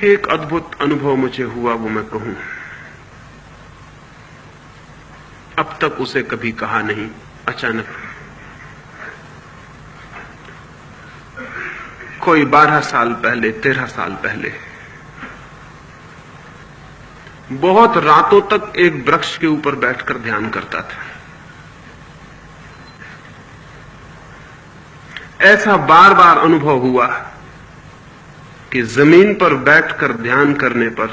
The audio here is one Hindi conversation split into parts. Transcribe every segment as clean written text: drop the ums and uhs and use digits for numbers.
एक अद्भुत अनुभव मुझे हुआ, वो मैं कहूं। अब तक उसे कभी कहा नहीं। अचानक कोई 12 साल पहले, 13 साल पहले, बहुत रातों तक एक वृक्ष के ऊपर बैठकर ध्यान करता था। ऐसा बार बार अनुभव हुआ कि जमीन पर बैठकर ध्यान करने पर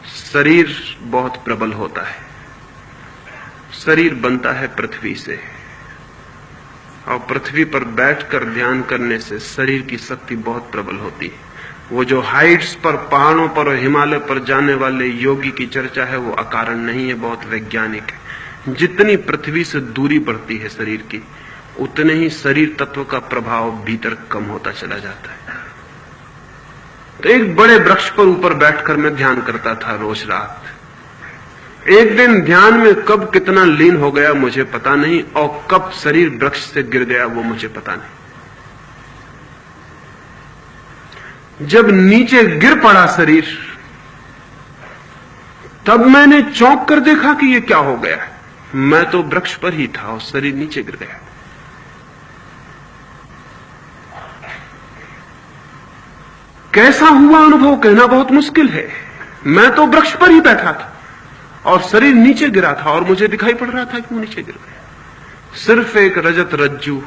शरीर बहुत प्रबल होता है। शरीर बनता है पृथ्वी से, और पृथ्वी पर बैठकर ध्यान करने से शरीर की शक्ति बहुत प्रबल होती है। वो जो हाइट्स पर, पहाड़ों पर और हिमालय पर जाने वाले योगी की चर्चा है, वो अकारण नहीं है, बहुत वैज्ञानिक है। जितनी पृथ्वी से दूरी बढ़ती है शरीर की, उतने ही शरीर तत्व का प्रभाव भीतर कम होता चला जाता है। तो एक बड़े वृक्ष पर ऊपर बैठकर मैं ध्यान करता था रोज रात। एक दिन ध्यान में कब कितना लीन हो गया मुझे पता नहीं, और कब शरीर वृक्ष से गिर गया वो मुझे पता नहीं। जब नीचे गिर पड़ा शरीर, तब मैंने चौंक कर देखा कि ये क्या हो गया। मैं तो वृक्ष पर ही था और शरीर नीचे गिर गया। कैसा हुआ अनुभव कहना बहुत मुश्किल है। मैं तो वृक्ष पर ही बैठा था और शरीर नीचे गिरा था, और मुझे दिखाई पड़ रहा था कि वो नीचे गिर गया। सिर्फ एक रजत रज्जू,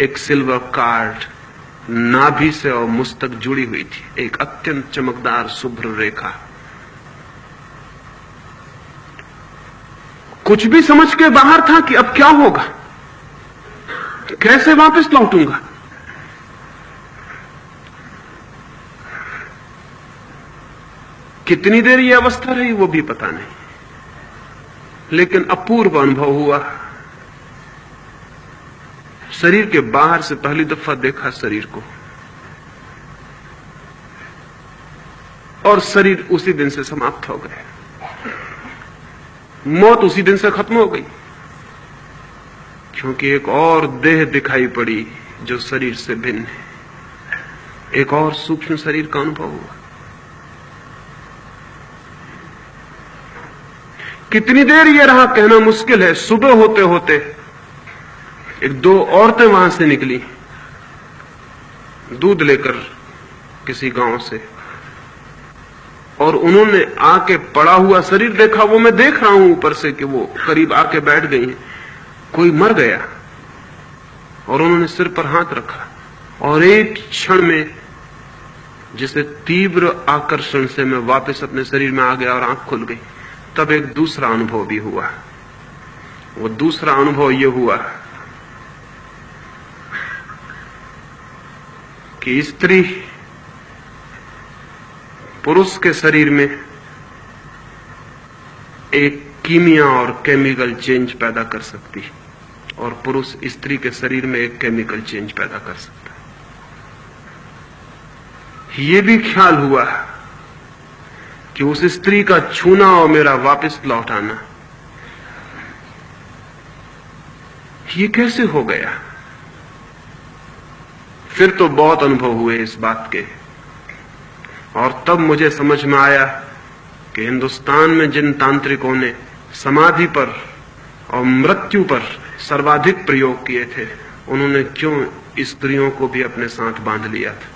एक सिल्वर कार्ड नाभि से और मुझ तक जुड़ी हुई थी, एक अत्यंत चमकदार शुभ्र रेखा। कुछ भी समझ के बाहर था कि अब क्या होगा, कैसे वापस लौटूंगा। कितनी देर यह अवस्था रही वो भी पता नहीं, लेकिन अपूर्व अनुभव हुआ। शरीर के बाहर से पहली दफा देखा शरीर को, और शरीर उसी दिन से समाप्त हो गया। मौत उसी दिन से खत्म हो गई, क्योंकि एक और देह दिखाई पड़ी जो शरीर से भिन्न है। एक और सूक्ष्म शरीर का अनुभव हुआ। कितनी देर यह रहा कहना मुश्किल है। सुबह होते होते एक दो औरतें वहां से निकली दूध लेकर किसी गांव से, और उन्होंने आके पड़ा हुआ शरीर देखा। वो मैं देख रहा हूं ऊपर से कि वो करीब आके बैठ गई हैं। कोई मर गया, और उन्होंने सिर पर हाथ रखा, और एक क्षण में जिसे तीव्र आकर्षण से मैं वापस अपने शरीर में आ गया और आंख खुल गई। तब एक दूसरा अनुभव भी हुआ। वो दूसरा अनुभव यह हुआ कि स्त्री पुरुष के शरीर में एक कीमिया और केमिकल चेंज पैदा कर सकती है, और पुरुष स्त्री के शरीर में एक केमिकल चेंज पैदा कर सकता है। यह भी ख्याल हुआ कि उस स्त्री का छूना और मेरा वापस लौट आना, ये कैसे हो गया। फिर तो बहुत अनुभव हुए इस बात के, और तब मुझे समझ में आया कि हिंदुस्तान में जिन तांत्रिकों ने समाधि पर और मृत्यु पर सर्वाधिक प्रयोग किए थे, उन्होंने क्यों स्त्रियों को भी अपने साथ बांध लिया था।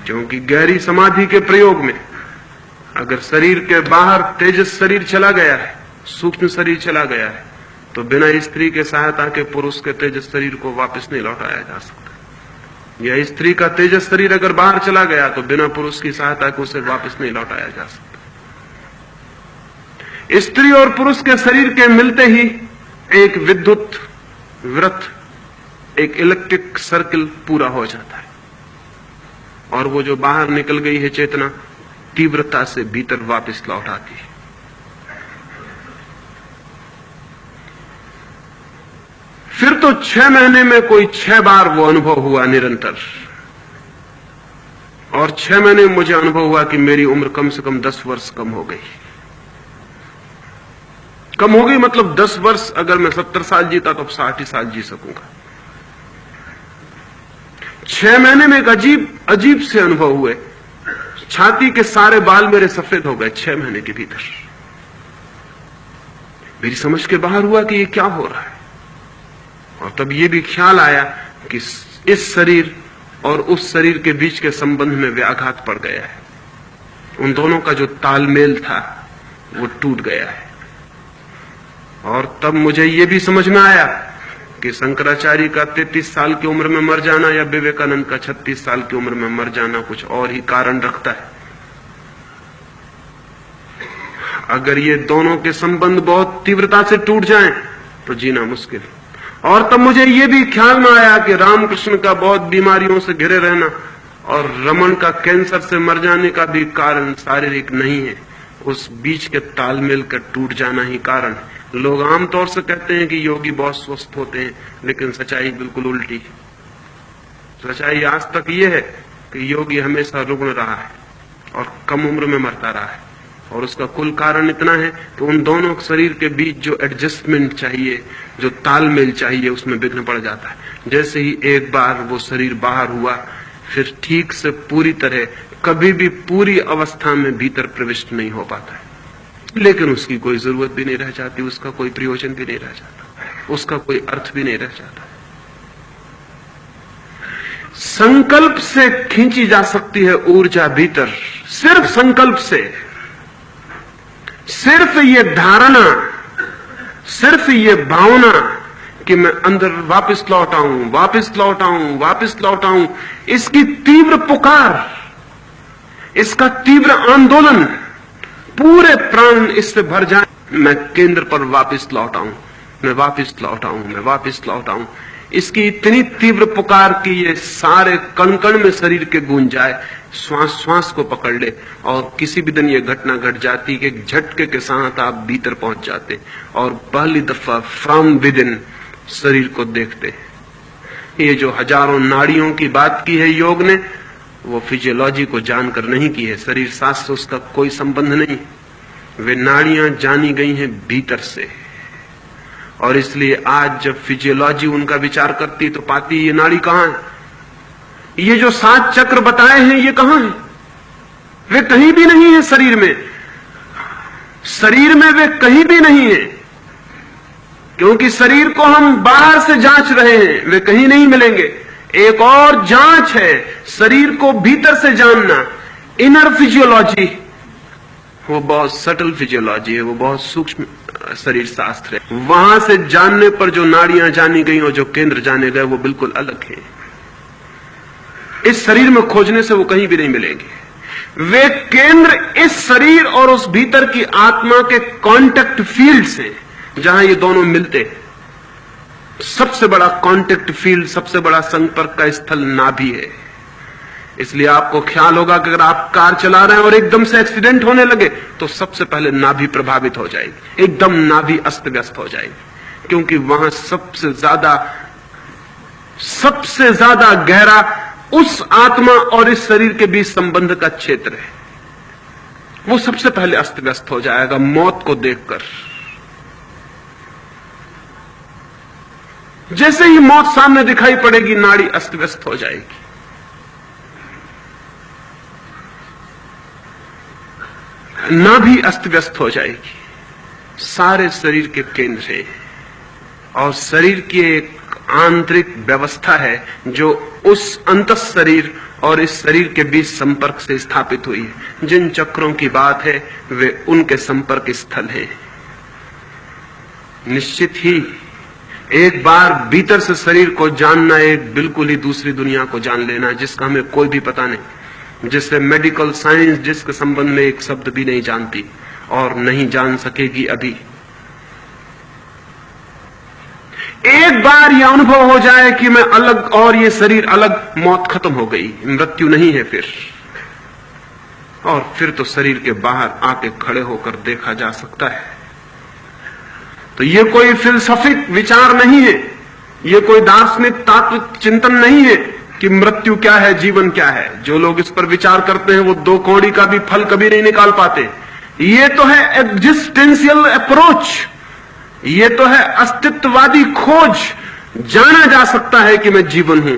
क्योंकि गहरी समाधि के प्रयोग में अगर शरीर के बाहर तेजस शरीर चला गया है, सूक्ष्म शरीर चला गया है, तो बिना स्त्री के सहायता के पुरुष के तेजस शरीर को वापस नहीं लौटाया जा सकता। या स्त्री का तेजस शरीर अगर बाहर चला गया तो बिना पुरुष की सहायता के उसे वापस नहीं लौटाया जा सकता। स्त्री और पुरुष के शरीर के मिलते ही एक विद्युत वृत्त, एक इलेक्ट्रिक सर्किल पूरा हो जाता है, और वो जो बाहर निकल गई है चेतना तीव्रता से भीतर वापस लौट आती है। फिर तो 6 महीने में कोई 6 बार वो अनुभव हुआ निरंतर, और 6 महीने में मुझे अनुभव हुआ कि मेरी उम्र कम से कम 10 वर्ष कम हो गई। कम हो गई मतलब 10 वर्ष, अगर मैं 70 साल जीता तो 60 साल जी सकूंगा। 6 महीने में एक अजीब से अनुभव हुए छाती के सारे बाल मेरे सफेद हो गए 6 महीने के भीतर। मेरी समझ के बाहर हुआ कि ये क्या हो रहा है। और तब ये भी ख्याल आया कि इस शरीर और उस शरीर के बीच के संबंध में व्याघात पड़ गया है। उन दोनों का जो तालमेल था वो टूट गया है। और तब मुझे ये भी समझ में आया कि शंकराचार्य का 33 साल की उम्र में मर जाना या विवेकानंद का 36 साल की उम्र में मर जाना कुछ और ही कारण रखता है। अगर ये दोनों के संबंध बहुत तीव्रता से टूट जाएं तो जीना मुश्किल। और तब मुझे ये भी ख्याल में आया कि रामकृष्ण का बहुत बीमारियों से घिरे रहना और रमन का कैंसर से मर जाने का भी कारण शारीरिक नहीं है, उस बीच के तालमेल का टूट जाना ही कारण। लोग आमतौर से कहते हैं कि योगी बहुत स्वस्थ होते हैं, लेकिन सच्चाई बिल्कुल उल्टी। सच्चाई आज तक ये है कि योगी हमेशा रुग्ण रहा है और कम उम्र में मरता रहा है। और उसका कुल कारण इतना है कि उन दोनों शरीर के बीच जो एडजस्टमेंट चाहिए, जो तालमेल चाहिए, उसमें विघ्न पड़ जाता है। जैसे ही एक बार वो शरीर बाहर हुआ, फिर ठीक से पूरी तरह कभी भी पूरी अवस्था में भीतर प्रविष्ट नहीं हो पाता है। लेकिन उसकी कोई जरूरत भी नहीं रह जाती, उसका कोई प्रयोजन भी नहीं रह जाता, उसका कोई अर्थ भी नहीं रह जाता। संकल्प से खींची जा सकती है ऊर्जा भीतर, सिर्फ संकल्प से। सिर्फ ये धारणा, सिर्फ ये भावना कि मैं अंदर वापस लौट आऊं, वापस लौट आऊं, वापस लौट आऊं, इसकी तीव्र पुकार, इसका तीव्र आंदोलन, पूरे प्राण इससे भर जाए, मैं केंद्र पर वापस लौट आऊं, मैं वापस लौट आऊं, मैं वापस लौट आऊं। इसकी इतनी तीव्र पुकार कि ये सारे कण कण में शरीर के गूंज जाए, श्वास श्वास को पकड़ ले। और किसी भी दिन ये घटना घट जाती कि एक झटके के साथ आप भीतर पहुंच जाते और पहली दफा फ्रॉम विद इन शरीर को देखते। ये जो हजारों नाड़ियों की बात की है योग ने, वो फिजियोलॉजी को जानकर नहीं की है, शरीर शास्त्र से उसका कोई संबंध नहीं। वे नाड़ियां जानी गई हैं भीतर से। और इसलिए आज जब फिजियोलॉजी उनका विचार करती तो पाती ये नाड़ी कहां है, ये जो 7 चक्र बताए हैं ये कहां है? वे कहीं भी नहीं है शरीर में। शरीर में वे कहीं भी नहीं है, क्योंकि शरीर को हम बाहर से जांच रहे हैं, वे कहीं नहीं मिलेंगे। एक और जांच है शरीर को भीतर से जानना, इनर फिजियोलॉजी। वो बहुत सटल फिजियोलॉजी है, वो बहुत सूक्ष्म शरीर शास्त्र है। वहां से जानने पर जो नाड़ियां जानी गई और जो केंद्र जाने गए वो बिल्कुल अलग है। इस शरीर में खोजने से वो कहीं भी नहीं मिलेंगे। वे केंद्र इस शरीर और उस भीतर की आत्मा के कांटेक्ट फील्ड से, जहां ये दोनों मिलते हैं। सबसे बड़ा कांटेक्ट फील्ड, सबसे बड़ा संपर्क का स्थल नाभि है। इसलिए आपको ख्याल होगा कि अगर आप कार चला रहे हैं और एकदम से एक्सीडेंट होने लगे तो सबसे पहले नाभि प्रभावित हो जाएगी, एकदम नाभि अस्त व्यस्त हो जाएगी, क्योंकि वहां सबसे ज्यादा गहरा उस आत्मा और इस शरीर के बीच संबंध का क्षेत्र है। वो सबसे पहले अस्त व्यस्त हो जाएगा मौत को देखकर। जैसे ही मौत सामने दिखाई पड़ेगी, नाड़ी अस्त व्यस्त हो जाएगी। नाभि अस्त व्यस्त हो जाएगी। सारे शरीर के केंद्र है और शरीर की एक आंतरिक व्यवस्था है जो उस अंतः शरीर और इस शरीर के बीच संपर्क से स्थापित हुई है। जिन चक्रों की बात है वे उनके संपर्क स्थल हैं। निश्चित ही एक बार भीतर से शरीर को जानना एक बिल्कुल ही दूसरी दुनिया को जान लेना, जिसका हमें कोई भी पता नहीं, जिससे मेडिकल साइंस जिसके संबंध में एक शब्द भी नहीं जानती और नहीं जान सकेगी अभी। एक बार यह अनुभव हो जाए कि मैं अलग और ये शरीर अलग, मौत खत्म हो गई, मृत्यु नहीं है फिर। और फिर तो शरीर के बाहर आके खड़े होकर देखा जा सकता है। तो ये कोई फिलसफिक विचार नहीं है, ये कोई दार्शनिक तात्व चिंतन नहीं है कि मृत्यु क्या है, जीवन क्या है। जो लोग इस पर विचार करते हैं वो 2 कौड़ी का भी फल कभी नहीं निकाल पाते। ये तो है एग्जिस्टेंशियल अप्रोच, ये तो है अस्तित्ववादी खोज। जाना जा सकता है कि मैं जीवन हूं,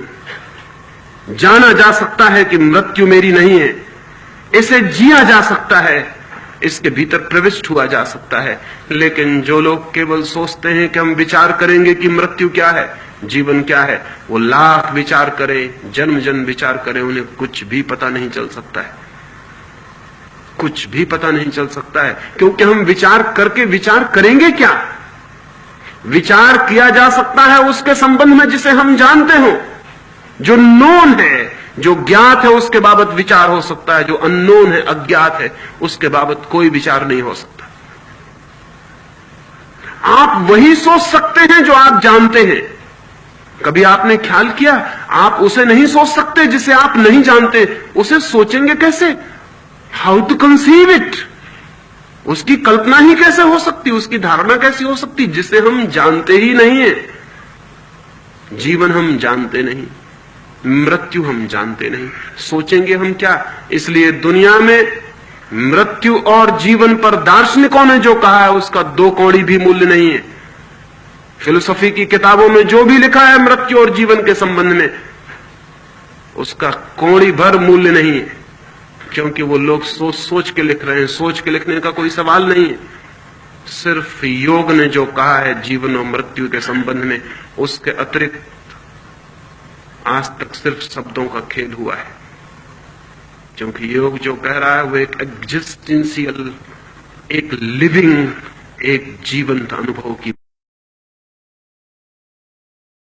जाना जा सकता है कि मृत्यु मेरी नहीं है, इसे जिया जा सकता है, इसके भीतर प्रविष्ट हुआ जा सकता है। लेकिन जो लोग केवल सोचते हैं कि हम विचार करेंगे कि मृत्यु क्या है, जीवन क्या है, वो लाख विचार करें, जन्म जन्म विचार करें, उन्हें कुछ भी पता नहीं चल सकता है, कुछ भी पता नहीं चल सकता है। क्योंकि हम विचार करके विचार करेंगे क्या? विचार किया जा सकता है उसके संबंध में जिसे हम जानते हो, जो नोन है, जो ज्ञात है, उसके बाबत विचार हो सकता है। जो अननोन है, अज्ञात है, उसके बाबत कोई विचार नहीं हो सकता। आप वही सोच सकते हैं जो आप जानते हैं। कभी आपने ख्याल किया, आप उसे नहीं सोच सकते जिसे आप नहीं जानते। उसे सोचेंगे कैसे? How to conceive it? उसकी कल्पना ही कैसे हो सकती, उसकी धारणा कैसी हो सकती, जिसे हम जानते ही नहीं है। जीवन हम जानते नहीं, मृत्यु हम जानते नहीं, सोचेंगे हम क्या? इसलिए दुनिया में मृत्यु और जीवन पर दार्शनिकों ने जो कहा है उसका दो कौड़ी भी मूल्य नहीं है। फिलोसफी की किताबों में जो भी लिखा है मृत्यु और जीवन के संबंध में, उसका कौड़ी भर मूल्य नहीं है, क्योंकि वो लोग सोच सोच के लिख रहे हैं। सोच के लिखने का कोई सवाल नहीं है। सिर्फ योग ने जो कहा है जीवन और मृत्यु के संबंध में, उसके अतिरिक्त आज तक सिर्फ शब्दों का खेल हुआ है। क्योंकि योग जो कह रहा है वो एक एग्जिस्टेंशियल, एक लिविंग, एक जीवंत अनुभव की